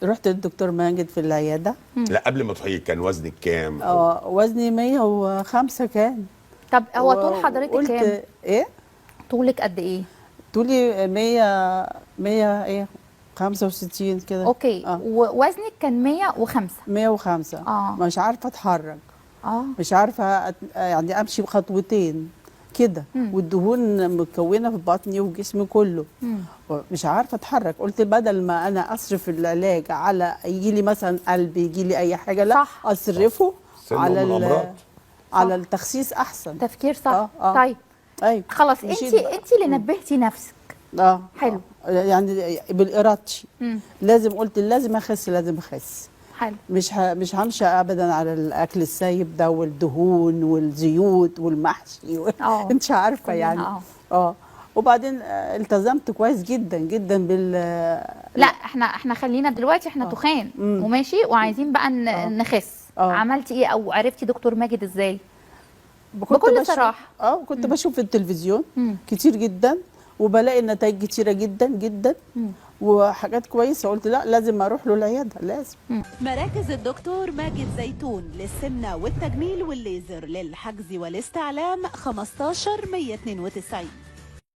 رحت للدكتور ماجد في العياده. لا قبل ما تروحي كان وزنك كام؟ وزني 105 كان. طب هو طول حضرتك كام؟ ايه؟ طولك قد ايه؟ طولي 100 ايه 65 كده. اوكي. ووزنك كان 105. 105. مش عارفه اتحرك. مش عارفه يعني امشي بخطوتين كده، والدهون متكونه في بطني وجسمي كله. مش عارفه اتحرك. قلت بدل ما انا اصرف العلاج على يجي لي مثلا قلب، يجي لي اي حاجه، لا صح. اصرفه على على التخسيس احسن. تفكير صح. طيب ايوه خلاص، انت اللي نبهتي نفسك. حلو. يعني بالارادتي لازم، قلت لازم اخس، لازم اخس. حلو. مش همشي ابدا على الاكل السايب ده والدهون والزيوت والمحشي انت عارفه يعني. وبعدين التزمت كويس جدا جدا لا احنا خلينا دلوقتي احنا تخان وماشي وعايزين بقى نخس. عملتي ايه او عرفتي دكتور ماجد ازاي؟ بكل صراحه. كنت بشوف في التلفزيون كتير جدا، وبلاقي النتائج كتيره جدا جدا وحاجات كويسه. قلت لا لازم اروح له العياده لازم. مراكز الدكتور ماجد زيتون للسمنه والتجميل والليزر، للحجز والاستعلام 15 192.